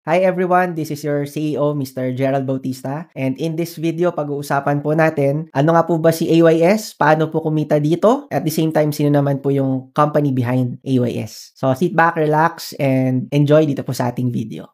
Hi everyone, this is your CEO, Mr. Gerald Bautista. And in this video, pag-uusapan po natin, ano nga po ba si AYS, paano po kumita dito, at the same time, sino naman po yung company behind AYS. So sit back, relax, and enjoy dito po sa ating video.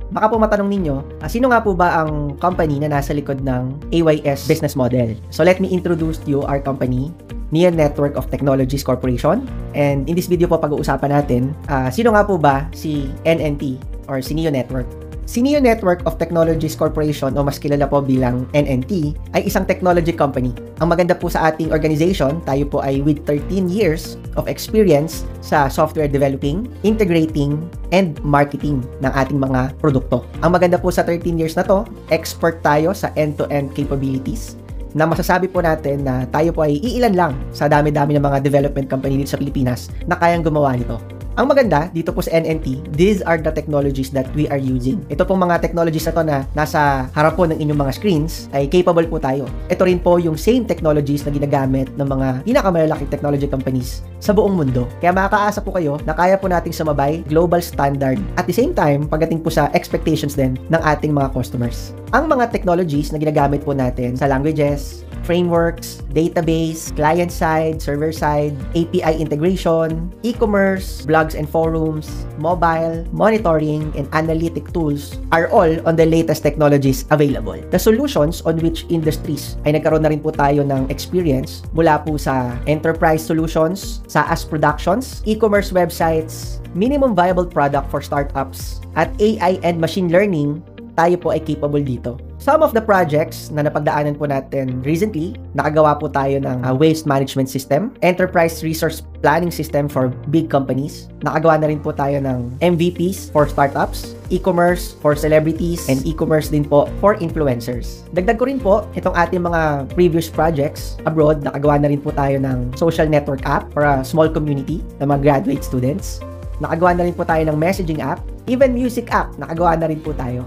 Baka po matanong ninyo, sino nga po ba ang company na nasa likod ng AYS business model? So let me introduce to you our company, Neo Network of Technologies Corporation. And in this video po pag-uusapan natin, sino nga po ba si NNT or si Neo Network? Si Neo Network of Technologies Corporation o mas kilala po bilang NNT ay isang technology company. Ang maganda po sa ating organization, tayo po ay with 13 years of experience sa software developing, integrating, and marketing ng ating mga produkto. Ang maganda po sa 13 years na to, expert tayo sa end-to-end capabilities na masasabi po natin na tayo po ay iilan lang sa dami-dami ng mga development company dito sa Pilipinas na kayang gumawa nito. Ang maganda dito po sa NNT, these are the technologies that we are using. Ito pong mga technologies na to na nasa harap po ng inyong mga screens ay capable po tayo. Ito rin po yung same technologies na ginagamit ng mga pinakamalalaking technology companies sa buong mundo. Kaya makakaasa po kayo na kaya po nating sumabay global standard at the same time pagdating po sa expectations din ng ating mga customers. Ang mga technologies na ginagamit po natin sa languages, frameworks, database, client-side, server-side, API integration, e-commerce, blogs and forums, mobile, monitoring, and analytic tools are all on the latest technologies available. The solutions on which industries ay nagkaroon na rin po tayo ng experience mula po sa enterprise solutions, SaaS productions, e-commerce websites, minimum viable product for startups, at AI and machine learning, tayo po ay capable dito. Some of the projects na napagdaanan po natin recently, nakagawa po tayo ng waste management system, enterprise resource planning system for big companies. Nakagawa na rin po tayo ng MVPs for startups, e-commerce for celebrities, and e-commerce din po for influencers. Dagdag ko rin po itong ating mga previous projects abroad. Nakagawa na rin po tayo ng social network app for a small community ng mga graduate students. Nakagawa na rin po tayo ng messaging app, even music app, nakagawa na rin po tayo.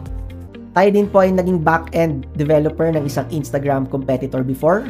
Tayo din po ay naging back-end developer ng isang Instagram competitor before.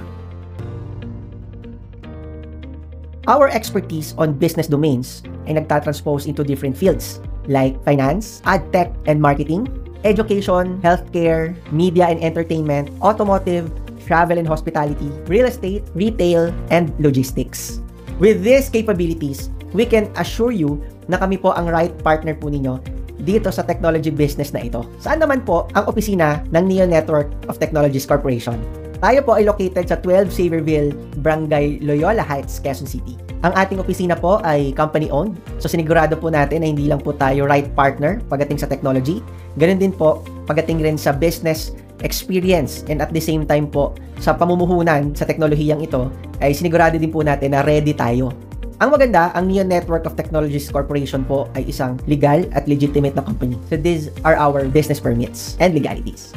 Our expertise on business domains ay nagtatranspose into different fields like finance, ad tech and marketing, education, healthcare, media and entertainment, automotive, travel and hospitality, real estate, retail, and logistics. With these capabilities, we can assure you na kami po ang right partner po ninyo dito sa technology business na ito. Saan naman po ang opisina ng Neo Network of Technologies Corporation? Tayo po ay located sa 12 Xavierville, Barangay Loyola Heights, Quezon City. Ang ating opisina po ay company-owned. So sinigurado po natin na hindi lang po tayo right partner pagdating sa technology. Ganun din po pagdating rin sa business experience and at the same time po sa pamumuhunan sa teknolohiyang ito ay sinigurado din po natin na ready tayo. Ang maganda, ang Neo Network of Technologies Corporation po ay isang legal at legitimate na company. So these are our business permits and legalities.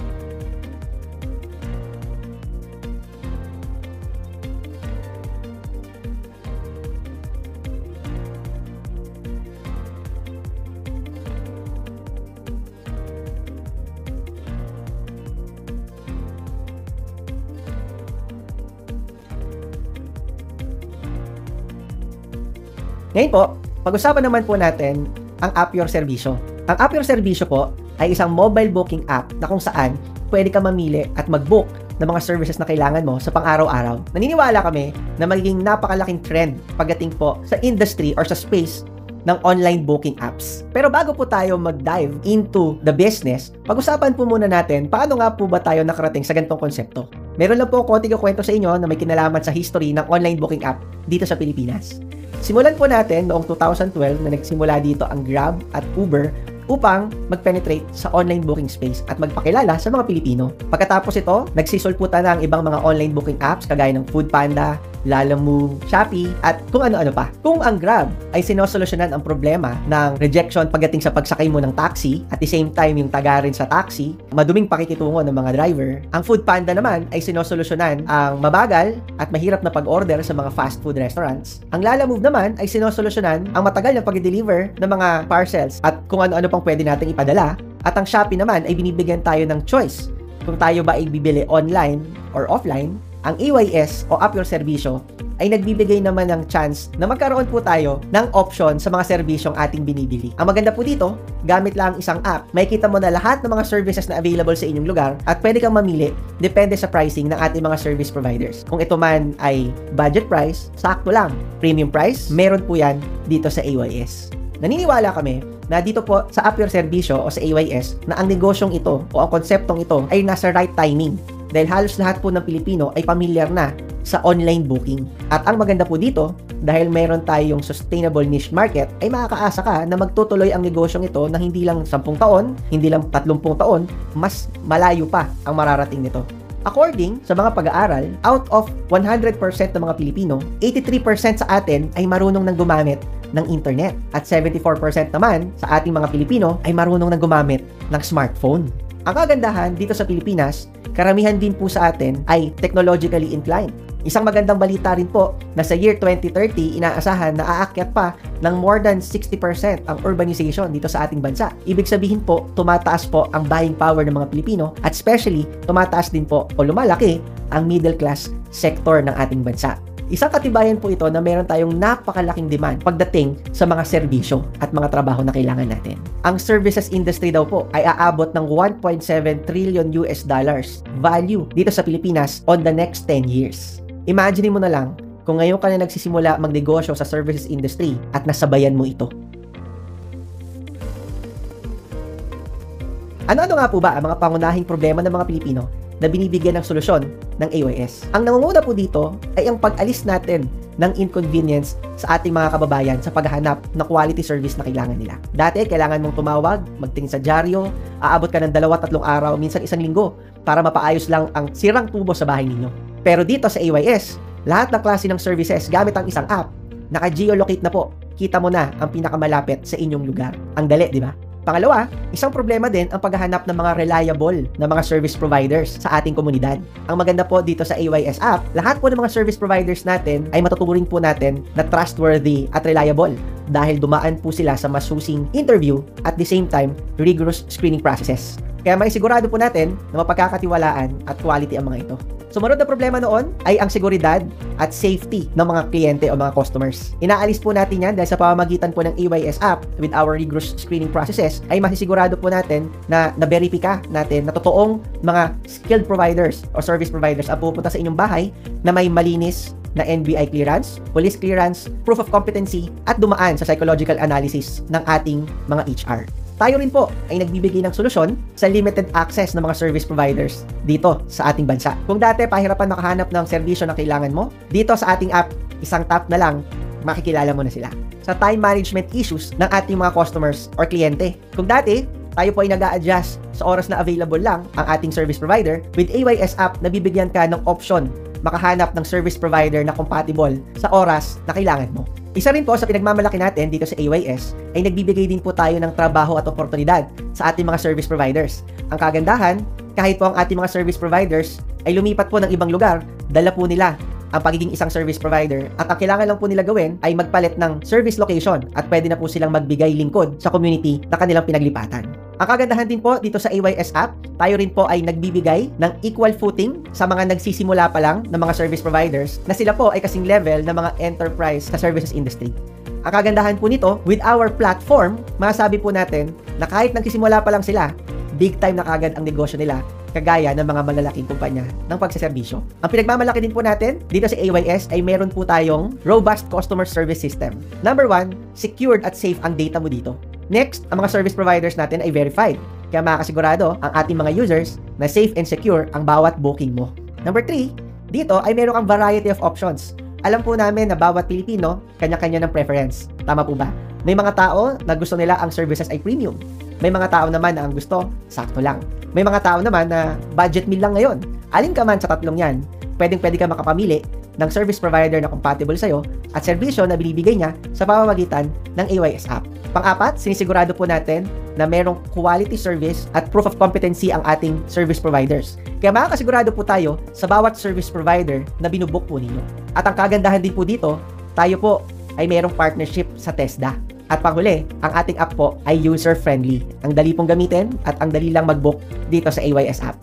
Ngayon po, pag-usapan naman po natin ang App Your Servicio. Ang App Your Servicio po ay isang mobile booking app na kung saan pwede ka mamili at mag-book ng mga services na kailangan mo sa pang-araw-araw. Naniniwala kami na magiging napakalaking trend pagdating po sa industry or sa space ng online booking apps. Pero bago po tayo mag-dive into the business, pag-usapan po muna natin paano nga po ba tayo nakarating sa ganitong konsepto. Meron lang po konting kwento sa inyo na may kinalaman sa history ng online booking app dito sa Pilipinas. Simulan po natin noong 2012 na nagsimula dito ang Grab at Uber upang mag-penetrate sa online booking space at magpakilala sa mga Pilipino. Pagkatapos ito, nagsisulputan na ang ibang mga online booking apps kagaya ng Foodpanda, Lalamove, Shopee, at kung ano-ano pa. Kung ang Grab ay sinosolusyonan ang problema ng rejection pagdating sa pagsakay mo ng taxi, at the same time yung tagarin sa taxi, maduming pakikitungo ng mga driver, ang Foodpanda naman ay sinosolusyonan ang mabagal at mahirap na pag-order sa mga fast food restaurants. Ang Lalamove naman ay sinosolusyonan ang matagal na pag-deliver ng mga parcels at kung ano-ano pang pwede nating ipadala. At ang Shopee naman ay binibigyan tayo ng choice kung tayo ba ay bibili online or offline Ang AYS o Up Your Serbisyo ay nagbibigay naman ng chance na magkaroon po tayo ng option sa mga serbisyong ating binibili. Ang maganda po dito, gamit lang isang app, makikita mo na lahat ng mga services na available sa inyong lugar at pwede kang mamili depende sa pricing ng ating mga service providers. Kung ito man ay budget price, sakto lang. Premium price, meron po yan dito sa AYS. Naniniwala kami na dito po sa Up Your Serbisyo o sa AYS na ang negosyong ito o ang konseptong ito ay nasa right timing dahil halos lahat po ng Pilipino ay familiar na sa online booking. At ang maganda po dito, dahil meron tayong sustainable niche market, ay makakaasa ka na magtutuloy ang negosyong ito na hindi lang 10 taon, hindi lang 30 taon, mas malayo pa ang mararating nito. According sa mga pag-aaral, out of 100% ng mga Pilipino, 83% sa atin ay marunong nang gumamit ng internet. At 74% naman sa ating mga Pilipino ay marunong nang gumamit ng smartphone. Ang kagandahan dito sa Pilipinas, karamihan din po sa atin ay technologically inclined. Isang magandang balita rin po na sa year 2030, inaasahan na aakyat pa ng more than 60% ang urbanization dito sa ating bansa. Ibig sabihin po, tumataas po ang buying power ng mga Pilipino at especially, tumataas din po o lumalaki ang middle class sector ng ating bansa. Isang katibayan po ito na meron tayong napakalaking demand pagdating sa mga serbisyo at mga trabaho na kailangan natin. Ang services industry daw po ay aabot ng 1.7 trillion US dollars value dito sa Pilipinas on the next 10 years. Imagine mo na lang kung ngayon ka na nagsisimula magnegosyo sa services industry at nasabayan mo ito. Ano-ano nga po ba ang mga pangunahing problema ng mga Pilipino na binibigyan ng solusyon ng AYS? Ang nangunguna po dito ay ang pag-alis natin ng inconvenience sa ating mga kababayan sa paghahanap ng quality service na kailangan nila. Dati, kailangan mong tumawag, magtingin sa dyaryo, aabot ka ng 2-3 araw, minsan 1 linggo, para mapaayos lang ang sirang tubo sa bahay ninyo. Pero dito sa AYS, lahat ng klase ng services gamit ang isang app, naka-geolocate na po. Kita mo na ang pinakamalapit sa inyong lugar. Ang dali, di ba? Pangalawa, isang problema din ang paghahanap ng mga reliable na mga service providers sa ating komunidad. Ang maganda po dito sa AYS app, lahat po ng mga service providers natin ay matuturing po natin na trustworthy at reliable dahil dumaan po sila sa masusing interview at the same time, rigorous screening processes. Kaya may sigurado po natin na mapagkakatiwalaan at quality ang mga ito. Sumunod na problema noon ay ang seguridad at safety ng mga kliyente o mga customers. Inaalis po natin yan dahil sa pamamagitan po ng AYS app with our rigorous screening processes ay masisigurado po natin na na-verify natin na totoong mga skilled providers o service providers ang pupunta sa inyong bahay na may malinis na NBI clearance, police clearance, proof of competency at dumaan sa psychological analysis ng ating mga HR. Tayo rin po ay nagbibigay ng solusyon sa limited access ng mga service providers dito sa ating bansa. Kung dati pahirapan makahanap ng serbisyo na kailangan mo, dito sa ating app, isang tap na lang, makikilala mo na sila. Sa time management issues ng ating mga customers or kliyente. Kung dati, tayo po ay nag-a-adjust sa oras na available lang ang ating service provider, with AYS app, nabibigyan ka ng option makahanap ng service provider na compatible sa oras na kailangan mo. Isa rin po sa pinagmamalaki natin dito sa AYS ay nagbibigay din po tayo ng trabaho at oportunidad sa ating mga service providers. Ang kagandahan, kahit po ang ating mga service providers ay lumipat po ng ibang lugar, dala po nila ang pagiging isang service provider at ang kailangan lang po nila gawin ay magpalit ng service location at pwede na po silang magbigay lingkod sa community na kanilang pinaglipatan. Ang kagandahan din po dito sa AYS app, tayo rin po ay nagbibigay ng equal footing sa mga nagsisimula pa lang ng mga service providers na sila po ay kasing level ng mga enterprise sa services industry. Ang kagandahan po nito, with our platform, masasabi po natin na kahit nagsisimula pa lang sila, big time na kagad ang negosyo nila kagaya ng mga malalaking kumpanya ng pagsaserbisyo. Ang pinagmamalaki din po natin dito sa AYS ay meron po tayong robust customer service system. Number 1, secured at safe ang data mo dito. Next, ang mga service providers natin ay verified. Kaya makakasigurado ang ating mga users na safe and secure ang bawat booking mo. Number 3, dito ay meron kang variety of options. Alam po namin na bawat Pilipino, kanya-kanya ng preference. Tama po ba? May mga tao na gusto nila ang services ay premium. May mga tao naman na ang gusto, sakto lang. May mga tao naman na budget meal lang ngayon. Alin ka man sa tatlong yan, pwedeng-pwede ka makapamili ng service provider na compatible sa'yo at serbisyo na binibigay niya sa pamamagitan ng AYS app. Pang-apat, sinisigurado po natin na merong quality service at proof of competency ang ating service providers. Kaya makakasigurado po tayo sa bawat service provider na binubook po ninyo. At ang kagandahan din po dito, tayo po ay merong partnership sa TESDA. At panghuli, ang ating app po ay user-friendly. Ang dali pong gamitin at ang dali lang mag-book dito sa AYS app.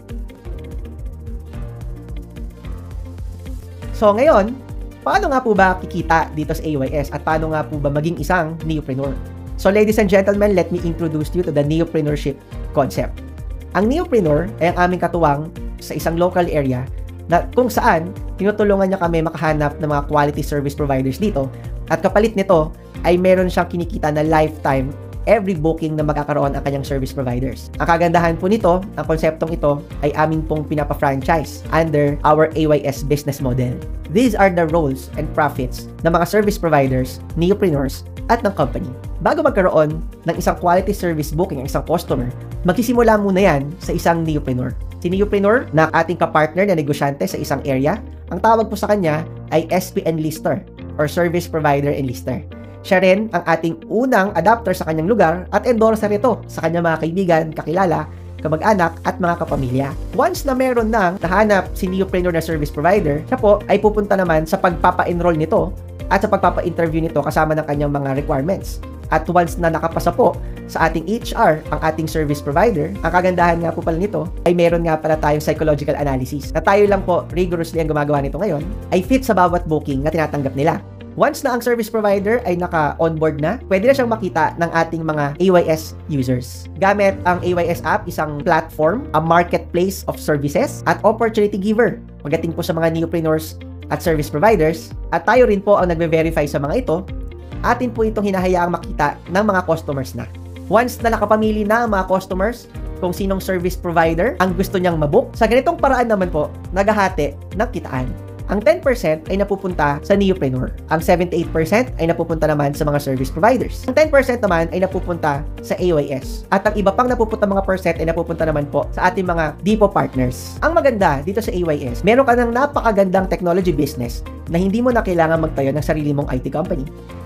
So ngayon, paano nga po ba kikita dito sa AYS at paano nga po ba maging isang neopreneur? So ladies and gentlemen, let me introduce you to the neopreneurship concept. Ang neopreneur ay ang aming katuwang sa isang local area na kung saan tinutulungan niya kami makahanap ng mga quality service providers dito at kapalit nito ay meron siyang kinikita na lifetime every booking na magkakaroon ang kanyang service providers. Ang kagandahan po nito, ang konseptong ito ay amin pong pinapa-franchise under our AYS business model. These are the roles and profits ng mga service providers, neopreneurs, at ng company. Bago magkaroon ng isang quality service booking ang isang customer, magsisimula muna yan sa isang neopreneur. Si neopreneur na ating kapartner na negosyante sa isang area, ang tawag po sa kanya ay SP Enlister or Service Provider Enlister. Siya rin ang ating unang adapter sa kanyang lugar at endorser ito sa kanyang mga kaibigan, kakilala, kamag-anak at mga kapamilya. Once na meron nang nahanap si neopreneur na service provider, siya po ay pupunta naman sa pagpapa-enroll nito at sa pagpapa-interview nito kasama ng kanyang mga requirements. At once na nakapasa po sa ating HR ang ating service provider, ang kagandahan nga po pala nito ay meron nga pala tayong psychological analysis na tayo lang po rigorously ang gumagawa nito ngayon ay fit sa bawat booking na tinatanggap nila. Once na ang service provider ay naka-onboard na, pwede na siyang makita ng ating mga AYS users. Gamit ang AYS app, isang platform, a marketplace of services at opportunity giver. Pagdating po sa mga neopreneurs at service providers, at tayo rin po ang nagbe-verify sa mga ito, atin po itong hinahayaang makita ng mga customers na. Once na nakapamili na ang mga customers kung sinong service provider ang gusto niyang mabook, sa ganitong paraan naman po, naghahati ng kitaan. Ang 10% ay napupunta sa neopreneur. Ang 78% ay napupunta naman sa mga service providers. Ang 10% naman ay napupunta sa AYS. At ang iba pang napupunta mga percent ay napupunta naman po sa ating mga depot partners. Ang maganda dito sa AYS, meron ka ng napakagandang technology business na hindi mo na kailangan magtayo ng sarili mong IT company.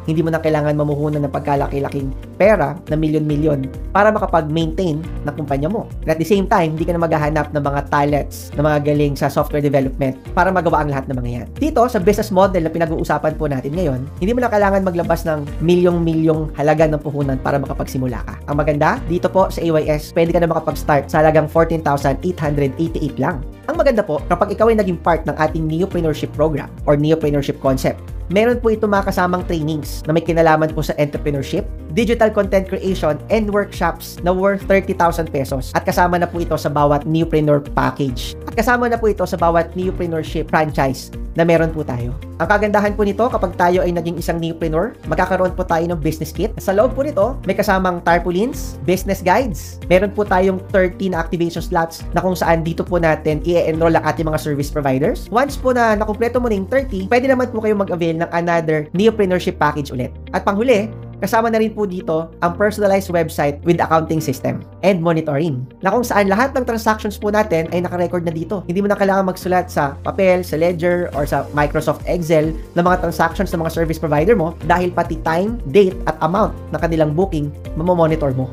Hindi mo na kailangan mamuhunan ng pagkalaki-laking pera na milyon-milyon para makapag-maintain ng kumpanya mo. And at the same time, hindi ka na maghahanap ng mga talents na mga galing sa software development para magawa ang lahat ng mga yan. Dito, sa business model na pinag-uusapan po natin ngayon, hindi mo na kailangan maglabas ng milyong-milyong halaga ng puhunan para makapagsimula ka. Ang maganda, dito po sa AYS, pwede ka na makapag-start sa halagang 14,888 lang. Ang maganda po, kapag ikaw ay naging part ng ating neopreneurship program or neopreneurship concept, meron po ito mga kasamang trainings na may kinalaman po sa entrepreneurship, digital content creation, and workshops na worth 30,000 pesos. At kasama na po ito sa bawat neopreneur package. At kasama na po ito sa bawat neopreneurship franchise na meron po tayo. Ang kagandahan po nito, kapag tayo ay naging isang neopreneur, magkakaroon po tayo ng business kit. Sa loob po nito, may kasamang tarpaulins, business guides. Meron po tayong 30 na activation slots na kung saan dito po natin i-enroll ang ating mga service providers. Once po na nakumpleto mo na yung 30, pwede naman po kayong mag-avail ng another neopreneurship package ulit. At panghuli, kasama na rin po dito ang personalized website with accounting system and monitoring na kung saan lahat ng transactions po natin ay nakarecord na dito. Hindi mo na kailangan magsulat sa papel, sa ledger, or sa Microsoft Excel ng mga transactions ng mga service provider mo dahil pati time, date, at amount ng kanilang booking mamomonitor mo.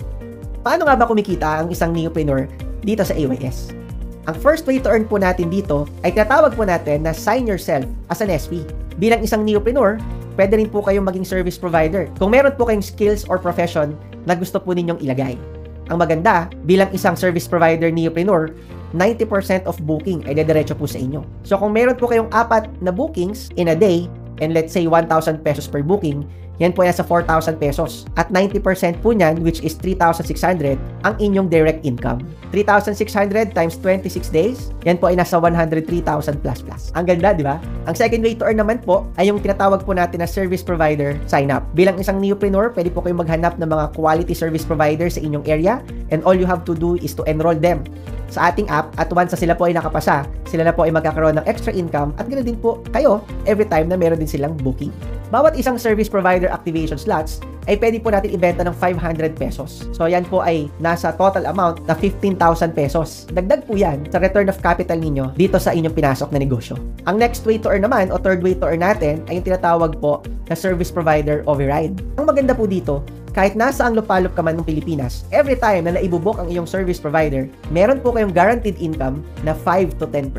Paano nga ba kumikita ang isang neopreneur dito sa AYS? Ang first way to earn po natin dito ay tinatawag po natin na sign yourself as an SP. Bilang isang neopreneur, pwede rin po kayong maging service provider kung meron po kayong skills or profession na gusto po ninyong ilagay. Ang maganda, bilang isang service provider neopreneur, 90% of booking ay dediretso po sa inyo. So kung meron po kayong 4 na bookings in a day, and let's say 1,000 pesos per booking, yan po ay nasa 4,000 pesos. At 90% po niyan, which is 3,600, ang inyong direct income. 3,600 times 26 days, yan po ay nasa 103,000 plus. Ang ganda, di ba? Ang second way to earn naman po ay yung tinatawag po natin na service provider sign up. Bilang isang neopreneur, pwede po kayong maghanap ng mga quality service provider sa inyong area, and all you have to do is to enroll them sa ating app, at once na sila po ay nakapasa, sila na po ay magkakaroon ng extra income, at ganoon din po kayo every time na meron din silang booking. Bawat isang service provider activation slots ay pwede po natin ibenta ng 500 pesos. So yan po ay nasa total amount na 15,000 pesos. Dagdag po yan sa return of capital ninyo dito sa inyong pinasok na negosyo. Ang next way to earn naman o third way to earn natin ay yung tinatawag po na service provider override. Ang maganda po dito, kahit nasa ang lupalop ka man ng Pilipinas, every time na naibubok ang iyong service provider, meron po kayong guaranteed income na 5 to 10%.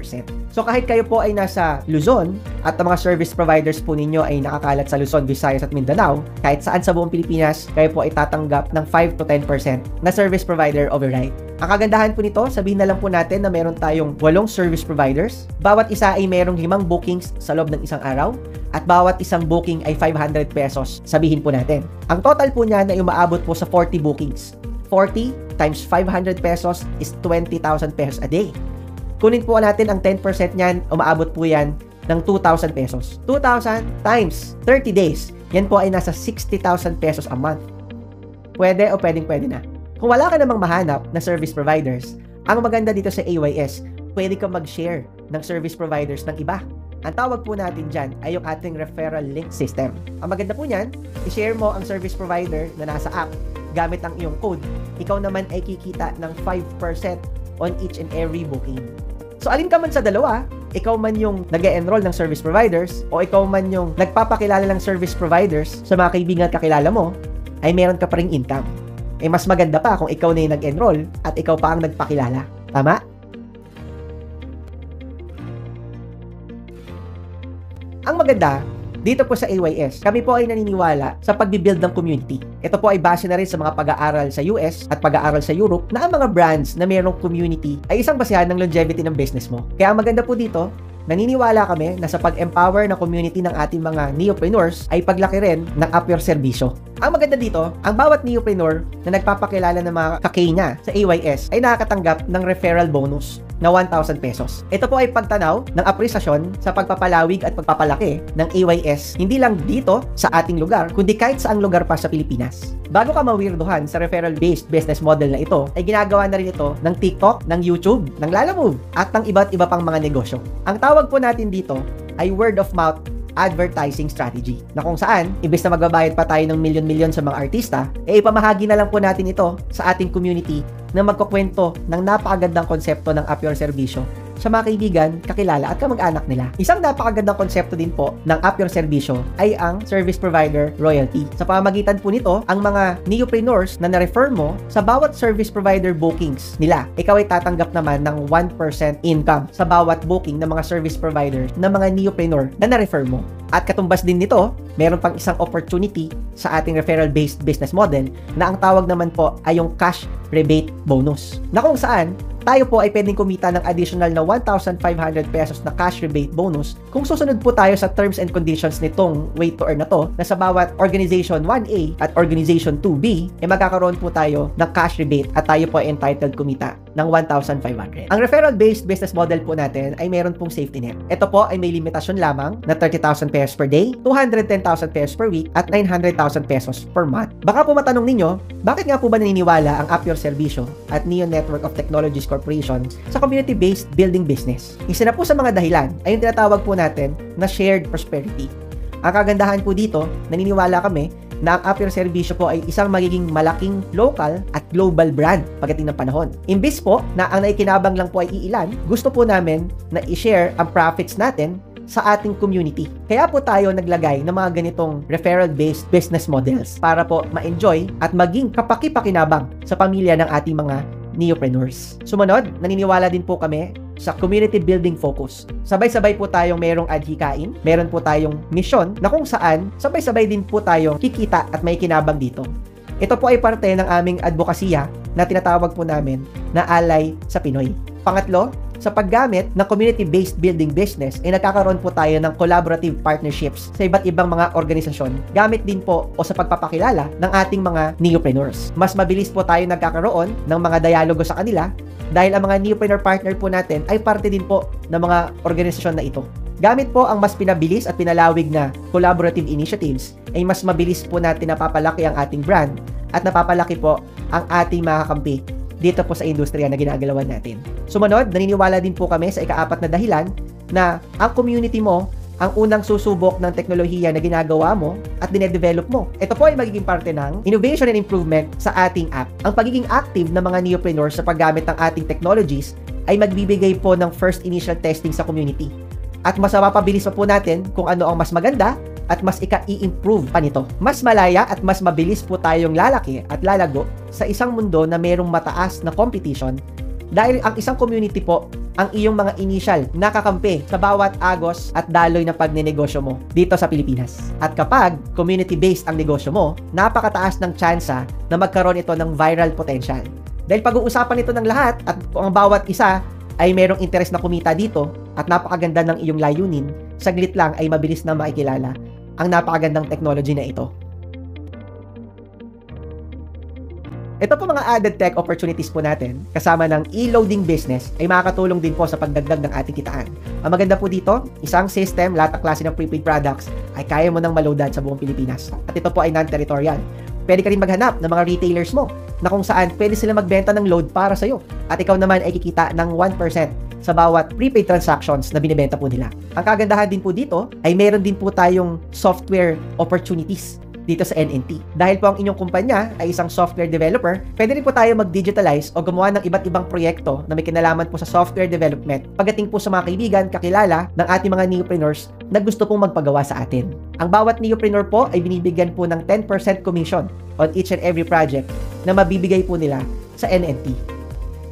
So kahit kayo po ay nasa Luzon at ang mga service providers po ninyo ay nakakalat sa Luzon, Visayas at Mindanao, kahit saan sa buong Pilipinas, kayo po ay tatanggap ng 5 to 10% na service provider override. Ang kagandahan po nito, sabihin na lang po natin na meron tayong 8 service providers. Bawat isa ay merong 5 bookings sa loob ng isang araw at bawat isang booking ay 500 pesos, sabihin po natin. Ang total po niyan ay umaabot po sa 40 bookings. 40 times 500 pesos is 20,000 pesos a day. Kunin po natin ang 10% niyan, umaabot po yan ng 2,000 pesos. 2,000 times 30 days, yan po ay nasa 60,000 pesos a month. Pwede o pwede na. Kung wala ka namang mahanap na service providers, ang maganda dito sa AYS, pwede ka mag-share ng service providers ng iba. Ang tawag po natin dyan ay yung ating referral link system. Ang maganda po niyan, i-share mo ang service provider na nasa app gamit ang iyong code. Ikaw naman ay kikita ng 5% on each and every booking. So alin ka man sa dalawa, ikaw man yung nag-e-enroll ng service providers o ikaw man yung nagpapakilala ng service providers sa mga kaibigan kakilala mo, ay meron ka pa ring income. Eh mas maganda pa kung ikaw na yung nag-enroll at ikaw pa ang nagpakilala. Tama? Ang maganda, dito po sa AYS, kami po ay naniniwala sa pagbibuild ng community. Ito po ay base na rin sa mga pag-aaral sa US at pag-aaral sa Europe na ang mga brands na mayroong community ay isang basehan ng longevity ng business mo. Kaya ang maganda po dito, naniniwala kami na sa pag-empower ng community ng ating mga neopreneurs ay paglaki rin ng Up Your Serbisyo. Ang maganda dito, ang bawat neopreneur na nagpapakilala ng mga kakay niya sa AYS ay nakakatanggap ng referral bonus na 1,000 pesos. Ito po ay pagtanaw ng apresasyon sa pagpapalawig at pagpapalaki ng AYS hindi lang dito sa ating lugar, kundi kahit saang lugar pa sa Pilipinas. Bago ka mawirduhan sa referral-based business model na ito, ay ginagawa na rin ito ng TikTok, ng YouTube, ng Lalamove, at ng iba't iba pang mga negosyo. Ang tawag po natin dito ay word of mouth advertising strategy, na kung saan, imbes na magbabayad pa tayo ng milyon-milyon sa mga artista, ipamahagi na lang po natin ito sa ating community na magkukwento ng napakagandang konsepto ng Up Your Serbisyo sa mga kaibigan, kakilala at kamag-anak nila. Isang napakagandang konsepto din po ng Up Your Serbisyo ay ang service provider royalty. Sa pamamagitan po nito, ang mga neopreneurs na na-refer mo sa bawat service provider bookings nila, ikaw ay tatanggap naman ng 1% income sa bawat booking ng mga service providers ng mga neopreneur na na-refer mo. At katumbas din nito, meron pang isang opportunity sa ating referral-based business model na ang tawag naman po ay yung cash rebate bonus, na kung saan tayo po ay pwedeng kumita ng additional na 1,500 pesos na cash rebate bonus kung susunod po tayo sa terms and conditions nitong wait to earn na to, na sa bawat organization 1A at organization 2B ay magkakaroon po tayo ng cash rebate at tayo po ay entitled kumita ng 1,500. Ang referral-based business model po natin ay meron pong safety net. Ito po ay may limitasyon lamang na 30,000 pesos per day, 210,000 pesos per week, at 900,000 pesos per month. Baka po matanong ninyo, bakit nga po ba naniniwala ang Up Your Serbisyo at Neo Network of Technologies Corporation sa community-based building business? Isa na po sa mga dahilan ay yung tinatawag po natin na shared prosperity. Ang kagandahan po dito, naniniwala kami na ang Up Your Serbisyo po ay isang magiging malaking local at global brand pagdating ng panahon. Imbis po na ang naikinabang lang po ay iilan, gusto po namin na i-share ang profits natin sa ating community. Kaya po tayo naglagay ng mga ganitong referral-based business models para po ma-enjoy at maging kapaki-pakinabang sa pamilya ng ating mga neopreneurs. Sumunod, naniniwala din po kami sa community building focus. Sabay-sabay po tayong merong adhikain, meron po tayong misyon na kung saan sabay-sabay din po tayong kikita at may kinabang dito. Ito po ay parte ng aming advokasya na tinatawag po namin na Alay sa Pinoy. Pangatlo, sa paggamit ng community-based building business ay nagkakaroon po tayo ng collaborative partnerships sa iba't ibang mga organisasyon gamit din po o sa pagpapakilala ng ating mga neopreneurs. Mas mabilis po tayo nagkakaroon ng mga dialogo sa kanila dahil ang mga neopreneur partner po natin ay parte din po ng mga organisasyon na ito. Gamit po ang mas pinabilis at pinalawig na collaborative initiatives ay mas mabilis po natin napapalaki ang ating brand at napapalaki po ang ating mga kakampi dito po sa industriya na ginagalawan natin. Sumunod, naniniwala din po kami sa ika-4 na dahilan na ang community mo ang unang susubok ng teknolohiya na ginagawa mo at dinedevelop mo. Ito po ay magiging parte ng innovation and improvement sa ating app. Ang pagiging active ng mga neopreneurs sa paggamit ng ating technologies ay magbibigay po ng first initial testing sa community. At mas mapapabilis pa po natin kung ano ang mas maganda at mas i-improve pa nito. Mas malaya at mas mabilis po tayong lalaki at lalago sa isang mundo na mayroong mataas na competition dahil ang isang community po ang iyong mga initial na kakampi sa bawat agos at daloy na pagnenegosyo mo dito sa Pilipinas. At kapag community-based ang negosyo mo, napakataas ng tsansa na magkaroon ito ng viral potential. Dahil pag-uusapan ito ng lahat at kung ang bawat isa ay merong interes na kumita dito at napakaganda ng iyong layunin, saglit lang ay mabilis na makikilala ang napakagandang technology na ito. Ito po mga added tech opportunities po natin kasama ng e-loading business ay makakatulong din po sa pagdagdag ng ating kitaan. Ang maganda po dito, isang system, lahat ng klase ng prepaid products ay kaya mo nang maloadan sa buong Pilipinas. At ito po ay non-territorial. Pwede ka rin maghanap ng mga retailers mo na kung saan pwede sila magbenta ng load para sa'yo. At ikaw naman ay kikita ng 1% sa bawat prepaid transactions na binibenta po nila. Ang kagandahan din po dito ay meron din po tayong software opportunities dito sa NNT. Dahil po ang inyong kumpanya ay isang software developer, pwede rin po tayo mag-digitalize o gumawa ng iba't ibang proyekto na may kinalaman po sa software development pagdating po sa mga kaibigan, kakilala ng ating mga neopreneurs na gusto pong magpagawa sa atin. Ang bawat neopreneur po ay binibigyan po ng 10% commission on each and every project na mabibigay po nila sa NNT.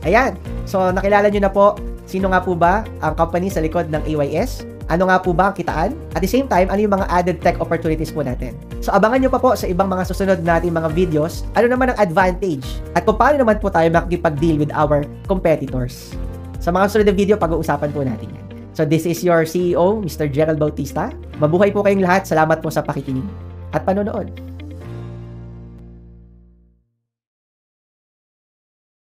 Ayan. So, nakilala nyo na po sino nga po ba ang company sa likod ng AYS? Ano nga po ba ang kitaan? At the same time, ano yung mga added tech opportunities po natin? So, abangan nyo pa po sa ibang mga susunod nating mga videos, ano naman ang advantage at kung paano naman po tayo makikipag-deal with our competitors. Sa mga susunod na video, pag-uusapan po natin yan. So, this is your CEO, Mr. Gerald Bautista. Mabuhay po kayong lahat. Salamat po sa pakikinig at panonood.